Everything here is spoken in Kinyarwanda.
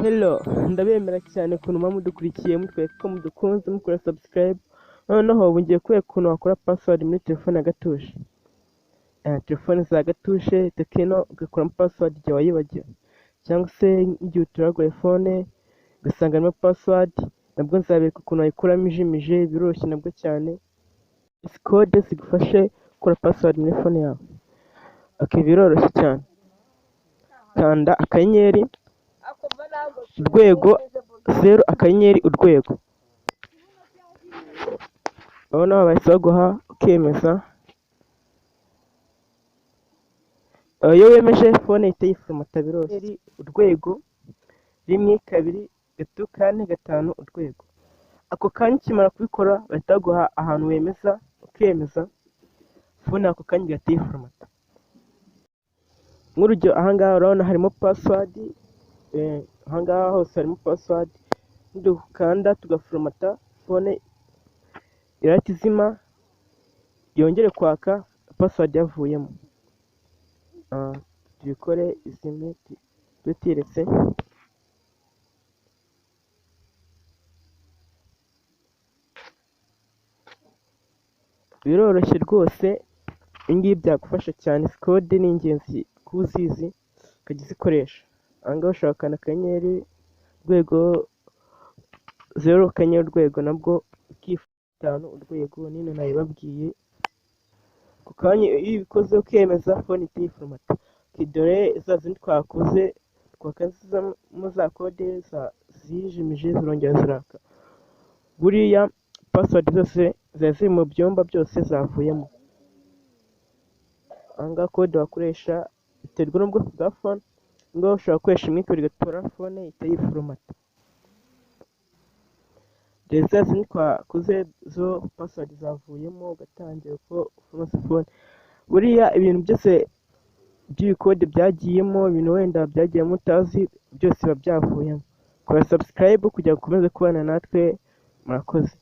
Hello, ndabemera cyane ukuntu muba mudukurikiye mutwereka ko mudukunze mukora subscribe, noneho ubu ngiye kubereka ukuntu wakora password muri telefone ya gatuje. Telefone za gatuje Tekino ugakuramo password igihe wayibagiwe, cyangwa se igihe uturaguye phone ugasanga harimo password, nabwo nzabereka ukuntu wayikuramo ijimije, biroroshye nabwo cyane. Izi code zigufashe gukora password muri phone yawe. Biroroshye cyane. Kanda akanyenyeri urwego 0 akanyenyeri urwego, urabona bahise baguha ukemeza. Iyo wemeje phone ihita yifomata biroroshye. Urwego 1 2 3 4 5 urwego, ako kanya ukimara kubikora bahita baguha ahantu wemeza ukemeza, phone ako kanya igahita yifomata. Nk'urugero ahangaha urabona harimo password, ahangaha hose harimo password, dukanda tugafomata phone irahita izima, yongere kwaka password yavuyemo. Tubikore izime tutiretse. Biroroshye rwose, ibingibi byagufasha cyane. Code ni ingenzi kuba uzizi ukajya uzikoresha. Ahangaha ushobora gukanda akanyenyeri urwego 0 akanyenyeri urwego, nabwo ukifata urwego nino nabibabwiye. Ku kanya iyo ubikoze ukemeza phone ihita yifomata. Dore za zindi twakoze twakazamo za code zijimije zirongera ziraka. Buriya password zose ziba ziri mu byumba byose zavuyemo. Ahangaha code wakoresha biterwa n'ubwoko bwa phone, ngaho ushobora gukoresha imwe kabiri gatatu phone ihita yifomata. Dore za zindi twakoze zo password zavuyemo ugatangira uko ufomasa phone. Buriya ibintu byose by'ibikode byagiyemo, ibintu wenda byagiyemo utazi, byose biba byavuyemo. Kora subscribe kugira ngo ukomeze kubana natwe, murakoze.